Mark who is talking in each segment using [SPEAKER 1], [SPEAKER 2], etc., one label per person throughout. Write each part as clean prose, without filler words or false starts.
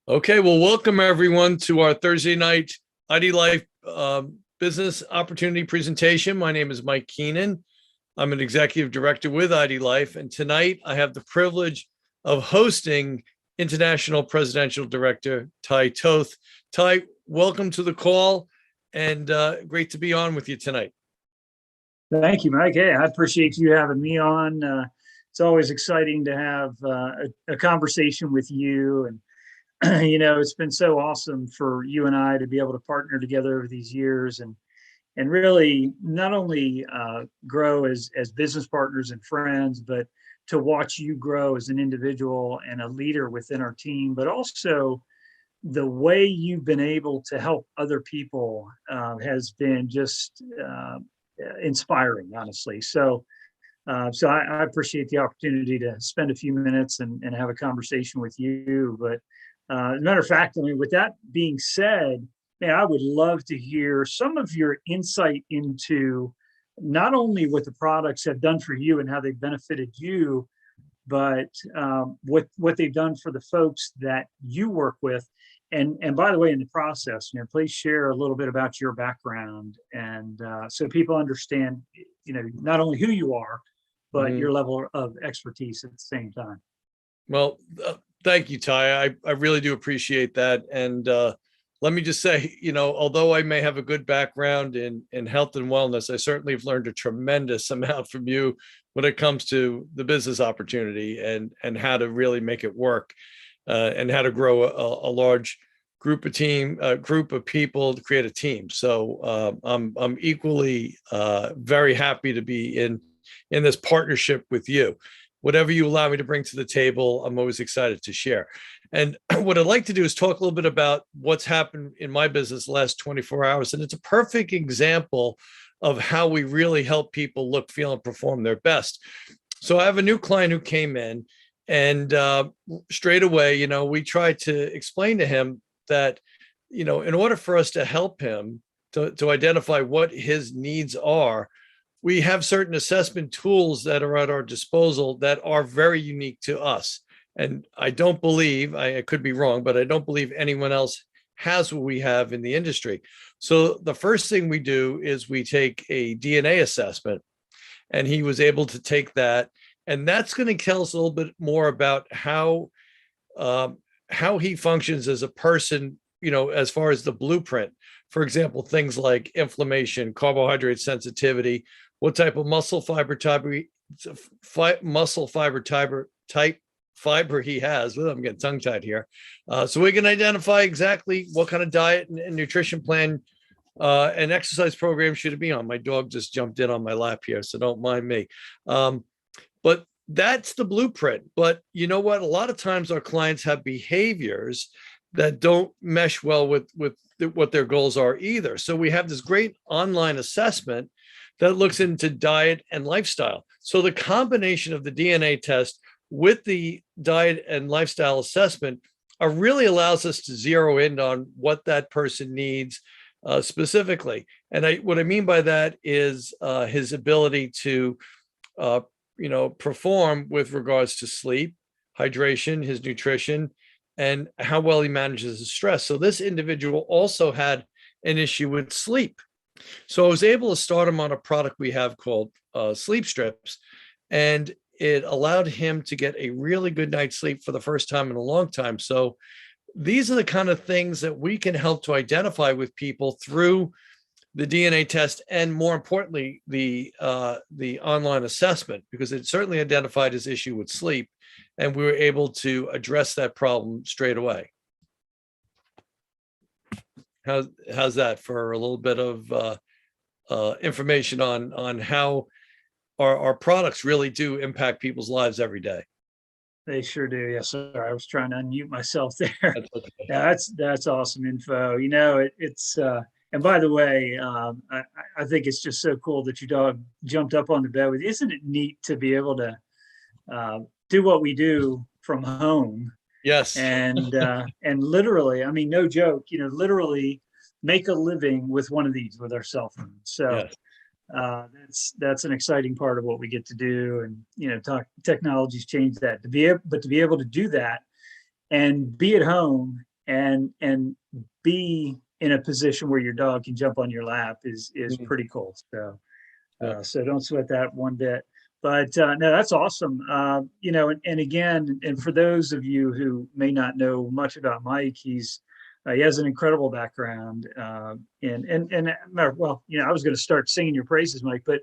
[SPEAKER 1] Okay, well, welcome everyone to our Thursday night ID Life business opportunity presentation. My name is Mike Keenan. I'm an executive director with ID Life, and tonight I have the privilege of hosting International Presidential Director Ty Toth. Ty, welcome to the call, and great to be on with you tonight.
[SPEAKER 2] Thank you, Mike. Hey, I appreciate you having me on. It's always exciting to have a conversation with you, and it's been so awesome for you and I to be able to partner together over these years and really not only grow as business partners and friends, but to watch you grow as an individual and a leader within our team, but also the way you've been able to help other people has been just inspiring, honestly. So I appreciate the opportunity to spend a few minutes and have a conversation with you. But as a matter of fact, I mean, with that being said, man, I would love to hear some of your insight into not only what the products have done for you and how they've benefited you, but what they've done for the folks that you work with. And by the way, in the process, please share a little bit about your background, and so people understand, not only who you are, but your level of expertise at the same time.
[SPEAKER 1] Well, thank you, Ty. I really do appreciate that. And let me just say, although I may have a good background in health and wellness, I certainly have learned a tremendous amount from you when it comes to the business opportunity and how to really make it work, and how to grow a large group of people to create a team. So I'm equally very happy to be in this partnership with you. Whatever you allow me to bring to the table, I'm always excited to share. And what I'd like to do is talk a little bit about what's happened in my business the last 24 hours. And it's a perfect example of how we really help people look, feel, and perform their best. So I have a new client who came in, and straight away, we tried to explain to him that, in order for us to help him to identify what his needs are, we have certain assessment tools that are at our disposal that are very unique to us. And I don't believe, I could be wrong, but I don't believe anyone else has what we have in the industry. So the first thing we do is we take a DNA assessment, and he was able to take that. And that's going to tell us a little bit more about how he functions as a person, as far as the blueprint. For example, things like inflammation, carbohydrate sensitivity, what type of muscle fiber type fiber he has. Well, I'm getting tongue tied here. So we can identify exactly what kind of diet and nutrition plan and exercise program should it be on. My dog just jumped in on my lap here, so don't mind me. But that's the blueprint. But you know what? A lot of times our clients have behaviors that don't mesh well with what their goals are either. So we have this great online assessment that looks into diet and lifestyle. So the combination of the DNA test with the diet and lifestyle assessment really allows us to zero in on what that person needs specifically. And what I mean by that is his ability to perform with regards to sleep, hydration, his nutrition, and how well he manages his stress. So this individual also had an issue with sleep. So I was able to start him on a product we have called Sleep Strips, and it allowed him to get a really good night's sleep for the first time in a long time. So these are the kind of things that we can help to identify with people through the DNA test, and more importantly, the online assessment, because it certainly identified his issue with sleep, and we were able to address that problem straight away. How's that for a little bit of information on how our products really do impact people's lives every day?
[SPEAKER 2] They sure do. Yes, sir. I was trying to unmute myself there.
[SPEAKER 1] That's okay.
[SPEAKER 2] Yeah, that's awesome info. It's and by the way, I think it's just so cool that your dog jumped up on the bed with you. Isn't it neat to be able to do what we do from home?
[SPEAKER 1] Yes.
[SPEAKER 2] And literally, I mean, no joke, literally make a living with one of these with our cell phones. So
[SPEAKER 1] yes.
[SPEAKER 2] That's an exciting part of what we get to do. And technology's changed that to be able to do that and be at home and be in a position where your dog can jump on your lap is
[SPEAKER 1] Mhm.
[SPEAKER 2] pretty cool. So
[SPEAKER 1] Yeah.
[SPEAKER 2] so don't sweat that one bit. But no, that's awesome. And again, and for those of you who may not know much about Mike, he has an incredible background. Well, I was going to start singing your praises, Mike, but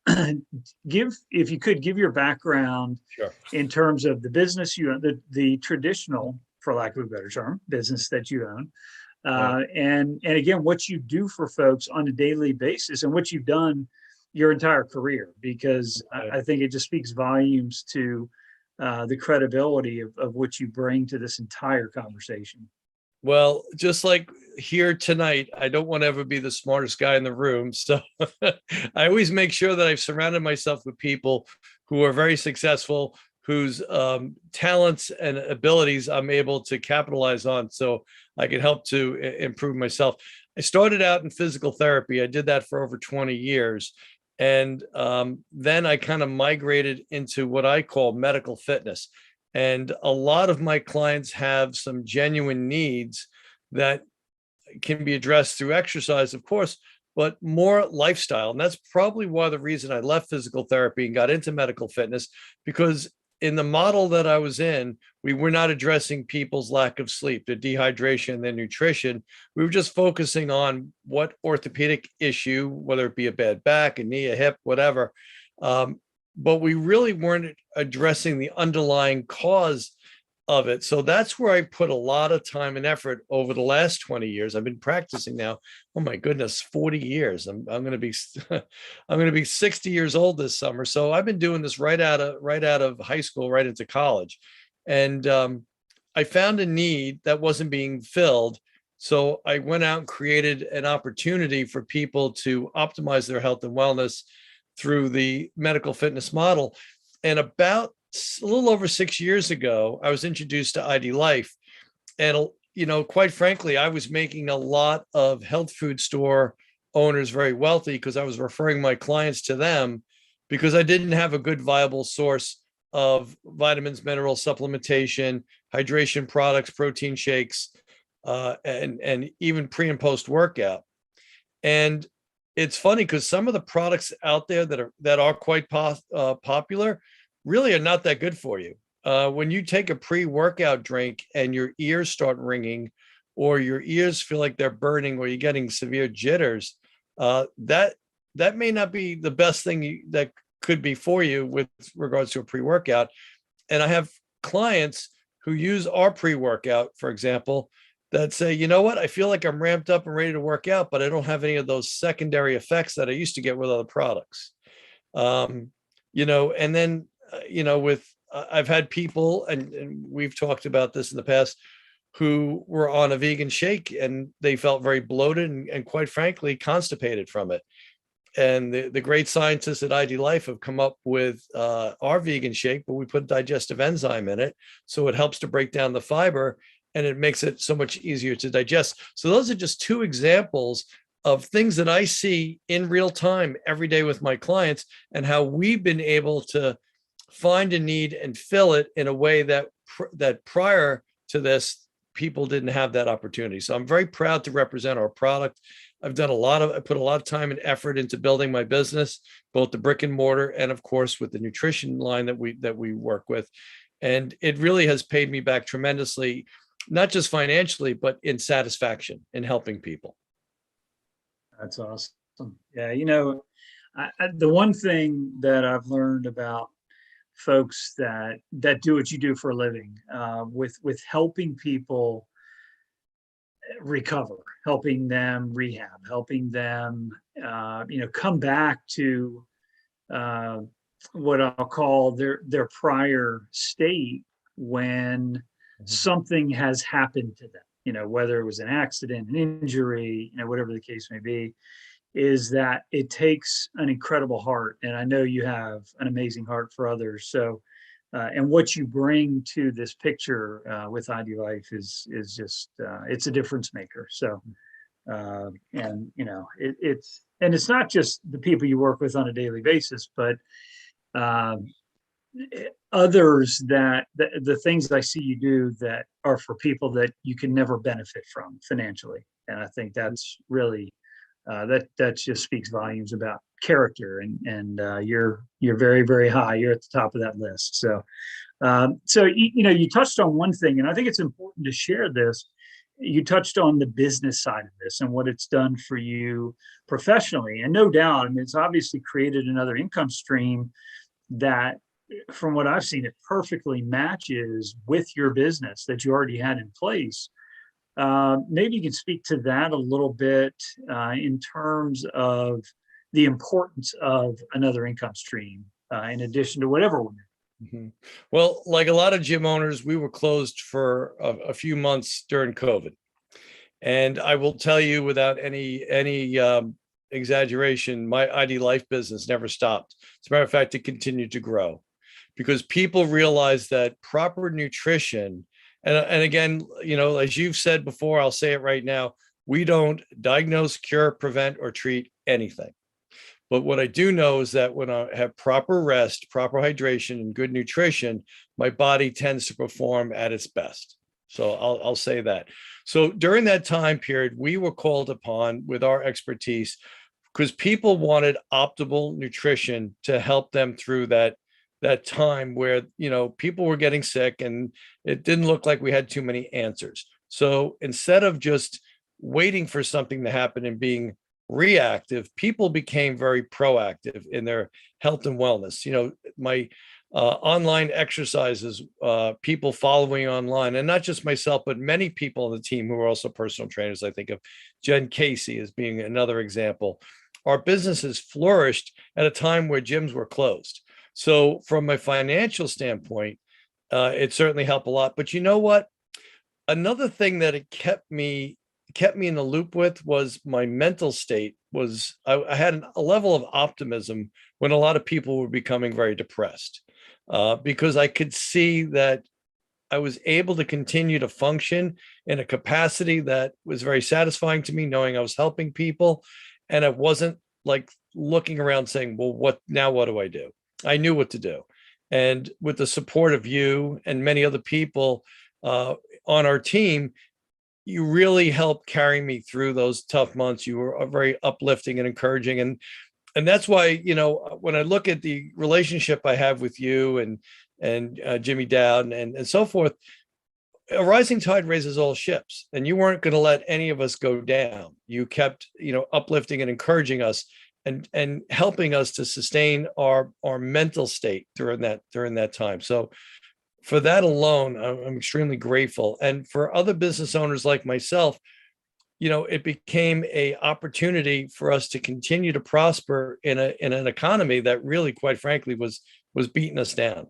[SPEAKER 2] if you could give your background
[SPEAKER 1] Sure.
[SPEAKER 2] in terms of the business you own, the traditional, for lack of a better term, business that you own,
[SPEAKER 1] Right.
[SPEAKER 2] and again, what you do for folks on a daily basis and what you've done your entire career, because
[SPEAKER 1] Right.
[SPEAKER 2] I think it just speaks volumes to the credibility of what you bring to this entire conversation.
[SPEAKER 1] Well, just like here tonight, I don't want to ever be the smartest guy in the room. So I always make sure that I've surrounded myself with people who are very successful, whose talents and abilities I'm able to capitalize on so I can help to improve myself. I started out in physical therapy. I did that for over 20 years. And then I kind of migrated into what I call medical fitness. And a lot of my clients have some genuine needs that can be addressed through exercise, of course, but more lifestyle. And that's probably why the reason I left physical therapy and got into medical fitness, because in the model that I was in, we were not addressing people's lack of sleep, their dehydration, their nutrition. We were just focusing on what orthopedic issue, whether it be a bad back, a knee, a hip, whatever. Um, but we really weren't addressing the underlying cause of it. So that's where I put a lot of time and effort over the last 20 years. I've been practicing now. Oh my goodness, 40 years. I'm going to be I'm going to be 60 years old this summer. So I've been doing this right out of high school, right into college. And I found a need that wasn't being filled. So I went out and created an opportunity for people to optimize their health and wellness through the medical fitness model. And about a little over 6 years ago, I was introduced to ID Life. And, quite frankly, I was making a lot of health food store owners very wealthy because I was referring my clients to them because I didn't have a good viable source of vitamins, minerals, supplementation, hydration products, protein shakes, and even pre and post workout. And it's funny because some of the products out there that are quite popular really are not that good for you. When you take a pre-workout drink and your ears start ringing, or your ears feel like they're burning, or you're getting severe jitters, that may not be the best thing that could be for you with regards to a pre-workout. And I have clients who use our pre-workout, for example, that say, you know what, I feel like I'm ramped up and ready to work out, but I don't have any of those secondary effects that I used to get with other products. Um, and then, I've had people, and we've talked about this in the past, who were on a vegan shake and they felt very bloated and quite frankly, constipated from it. And the great scientists at ID Life have come up with our vegan shake, but we put digestive enzyme in it. So it helps to break down the fiber and it makes it so much easier to digest. So those are just two examples of things that I see in real time every day with my clients and how we've been able to find a need and fill it in a way that prior to this, people didn't have that opportunity. So I'm very proud to represent our product. I put a lot of time and effort into building my business, both the brick and mortar and of course with the nutrition line that we work with. And it really has paid me back tremendously, not just financially, but in satisfaction in helping people.
[SPEAKER 2] That's awesome. Yeah, the one thing that I've learned about folks that do what you do for a living, with helping people recover, helping them rehab, helping them come back to uh, what I'll call their prior state when
[SPEAKER 1] Mhm.
[SPEAKER 2] something has happened to them. Whether it was an accident, an injury, whatever the case may be, is that it takes an incredible heart. And I know you have an amazing heart for others. So, and what you bring to this picture with ID Life is just it's a difference maker. So, and it's not just the people you work with on a daily basis, but others that the things I see you do that are for people that you can never benefit from financially. And I think that's really that just speaks volumes about character, and you're very, very high. You're at the top of that list. So you touched on one thing, and I think it's important to share this. You touched on the business side of this and what it's done for you professionally, and no doubt, I mean, it's obviously created another income stream that, from what I've seen, it perfectly matches with your business that you already had in place. Maybe you can speak to that a little bit in terms of the importance of another income stream in addition to whatever we're
[SPEAKER 1] Mhm. Well, like a lot of gym owners, we were closed for a few months during COVID. And I will tell you without any exaggeration, my ID Life business never stopped. As a matter of fact, it continued to grow because people realize that proper nutrition, and again, as you've said before, I'll say it right now, we don't diagnose, cure, prevent, or treat anything. But what I do know is that when I have proper rest, proper hydration, and good nutrition, my body tends to perform at its best. So I'll say that. So during that time period, we were called upon with our expertise because people wanted optimal nutrition to help them through that time where people were getting sick and it didn't look like we had too many answers. So instead of just waiting for something to happen and being reactive, people became very proactive in their health and wellness. My online exercises, people following online, and not just myself, but many people on the team who are also personal trainers. I think of Jen Casey as being another example. Our businesses flourished at a time where gyms were closed. So from a financial standpoint, it certainly helped a lot. But you know what? Another thing that it kept me in the loop with was my mental state. I had a level of optimism when a lot of people were becoming very depressed, because I could see that I was able to continue to function in a capacity that was very satisfying to me, knowing I was helping people. And it wasn't like looking around saying, well, what now? What do I do? I knew what to do. And with the support of you and many other people on our team, you really helped carry me through those tough months. You were very uplifting and encouraging. And that's why, when I look at the relationship I have with you and Jimmy Dowd and so forth, a rising tide raises all ships, and you weren't going to let any of us go down. You kept, uplifting and encouraging us and helping us to sustain our mental state during that time. So for that alone, I'm extremely grateful. And for other business owners like myself, it became a opportunity for us to continue to prosper in an economy that really, quite frankly, was beating us down.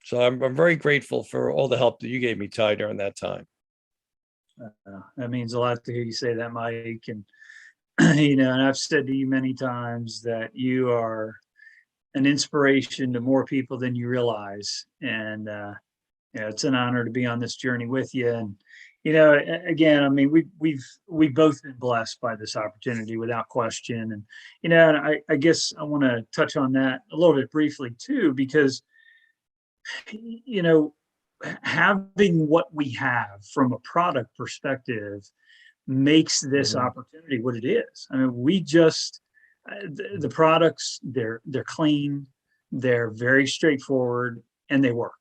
[SPEAKER 1] So I'm very grateful for all the help that you gave me, Ty, during that time.
[SPEAKER 2] That means a lot to hear you say that, Mike. And and I've said to you many times that you are an inspiration to more people than you realize. And it's an honor to be on this journey with you. And again, I mean, we've both been blessed by this opportunity without question. And and I guess I want to touch on that a little bit briefly too, because having what we have from a product perspective makes this
[SPEAKER 1] Mhm.
[SPEAKER 2] opportunity what it is. I mean, we just the products, they're clean, they're very straightforward, and they work.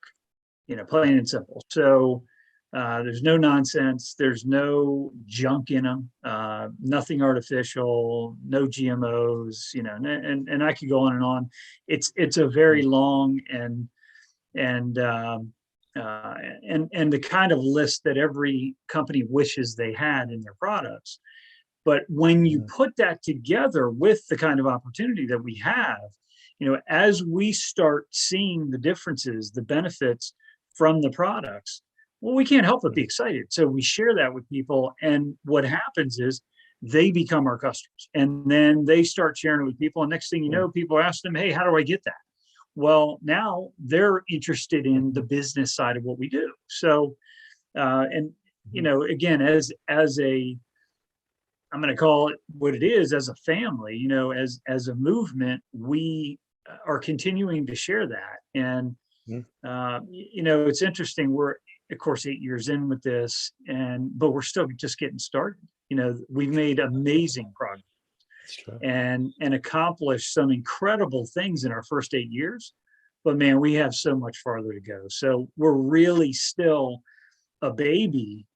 [SPEAKER 2] Plain and simple. So there's no nonsense. There's no junk in them. Nothing artificial. No GMOs. And I could go on and on. It's a very long and and the kind of list that every company wishes they had in their products. But when you
[SPEAKER 1] Mhm.
[SPEAKER 2] put that together with the kind of opportunity that we have, as we start seeing the differences, the benefits from the products, well, we can't help but be excited. So we share that with people. And what happens is they become our customers. And then they start sharing it with people. And next thing you know, people ask them, hey, how do I get that? Well, now they're interested in the business side of what we do. So, and again, as a I'm going to call it what it is, as a family, as a movement, we are continuing to share that. And
[SPEAKER 1] Mhm.
[SPEAKER 2] It's interesting. We're, of course, 8 years in with this, but we're still just getting started. We've made amazing progress
[SPEAKER 1] That's true.
[SPEAKER 2] and accomplished some incredible things in our first 8 years. But man, we have so much farther to go. So we're really still a baby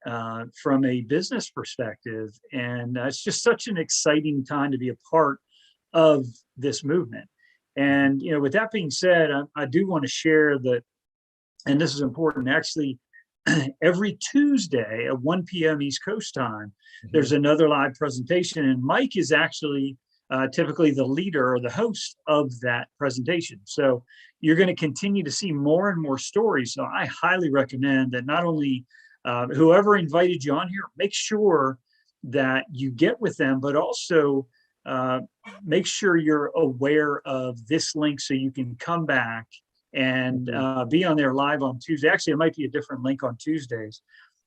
[SPEAKER 2] from a business perspective, and it's just such an exciting time to be a part of this movement. And with that being said, I do want to share that, and this is important. Actually, every Tuesday at 1 p.m. East Coast time, there's
[SPEAKER 1] Mhm.
[SPEAKER 2] another live presentation, and Mike is actually typically the leader or the host of that presentation. So you're going to continue to see more and more stories. So I highly recommend that not only whoever invited you on here, make sure that you get with them, but also uh, make sure you're aware of this link so you can come back and
[SPEAKER 1] Mhm.
[SPEAKER 2] be on there live on Tuesday. Actually, it might be a different link on Tuesdays,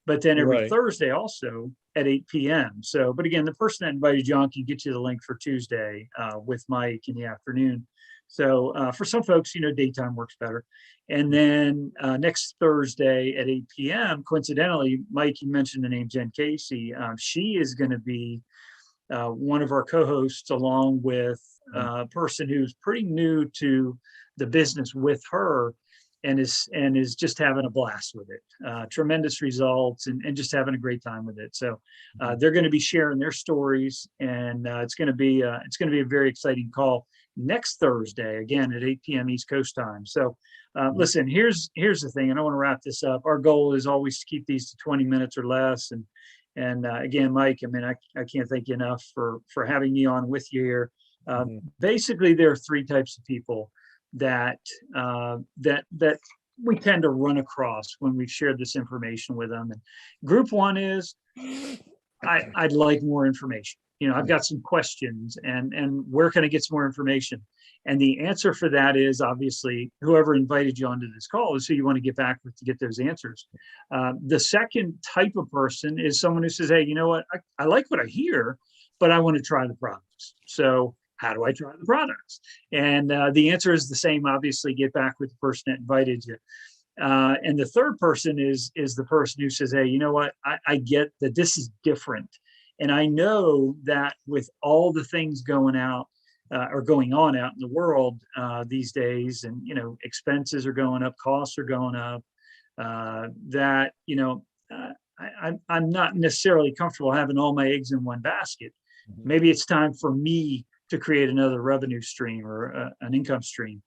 [SPEAKER 2] but then every
[SPEAKER 1] Right.
[SPEAKER 2] Thursday also at 8 p.m. So, but again, the person that invited you on can get you the link for Tuesday with Mike in the afternoon. So for some folks, daytime works better. And then next Thursday at 8 p.m., coincidentally, Mike, you mentioned the name Jen Casey. She is going to be one of our co-hosts, along with
[SPEAKER 1] Mhm.
[SPEAKER 2] a person who's pretty new to the business with her, and is just having a blast with it. Tremendous results, and just having a great time with it. So
[SPEAKER 1] Mhm.
[SPEAKER 2] they're going to be sharing their stories, and it's going to be a very exciting call next Thursday, again at 8 p.m. East Coast time. So
[SPEAKER 1] Mhm.
[SPEAKER 2] listen, here's the thing, and I want to wrap this up. Our goal is always to keep these to 20 minutes or less, and again, Mike, I mean, I can't thank you enough for having me on with you here.
[SPEAKER 1] Mhm.
[SPEAKER 2] Basically, there are three types of people that we tend to run across when we've shared this information with them. And group one is I'd like more information. I've got some questions, and where can I get some more information? And the answer for that is obviously whoever invited you onto this call is who you want to get back with to get those answers. The second type of person is someone who says, "Hey, you know what? I like what I hear, but I want to try the products. So how do I try the products?" And the answer is the same. Obviously, get back with the person that invited you. And the third person is the person who says, "Hey, you know what? I get that this is different, and I know that with all the things going out or going on out in the world these days, and expenses are going up, costs are going up. That I'm not necessarily comfortable having all my eggs in one basket.
[SPEAKER 1] Mhm.
[SPEAKER 2] Maybe it's time for me to create another revenue stream or an income stream."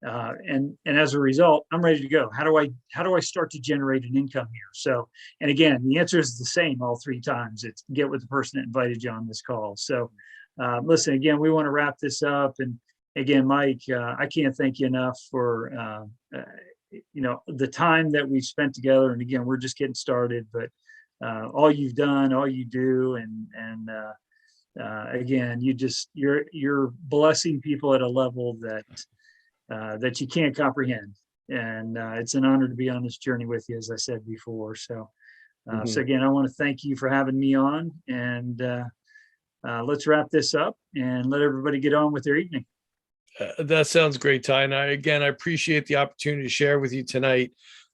[SPEAKER 2] And as a result, I'm ready to go. How do I start to generate an income here? So, and again, the answer is the same all three times. It's get with the person that invited you on this call. So, listen, again, we want to wrap this up, and again, Mike, I can't thank you enough for the time that we've spent together. And again, we're just getting started, but all you've done, all you do, and again, you're blessing people at a level that you can't comprehend. And it's an honor to be on this journey with you, as I said before. So
[SPEAKER 1] Mhm.
[SPEAKER 2] again, I want to thank you for having me on, and let's wrap this up and let everybody get on with their evening.
[SPEAKER 1] That sounds great, Ty. And I appreciate the opportunity to share with you tonight.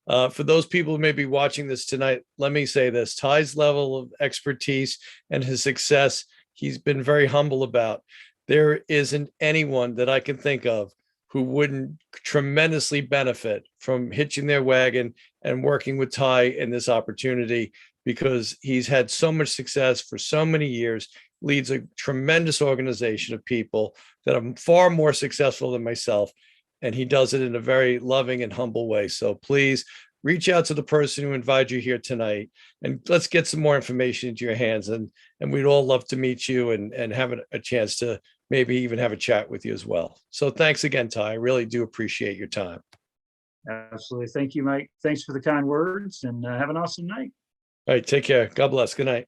[SPEAKER 1] For those people who may be watching this tonight, let me say this: Ty's level of expertise and his success, he's been very humble about. There isn't anyone that I can think of who wouldn't tremendously benefit from hitching their wagon and working with Ty in this opportunity, because he's had so much success for so many years, leads a tremendous organization of people that are far more successful than myself. And he does it in a very loving and humble way. So please reach out to the person who invited you here tonight, and let's get some more information into your hands. And we'd all love to meet you and have a chance to maybe even have a chat with you as well. So thanks again, Ty. I really do appreciate your time.
[SPEAKER 2] Absolutely. Thank you, Mike. Thanks for the kind words, and have an awesome night.
[SPEAKER 1] All right, take care. God bless. Good night.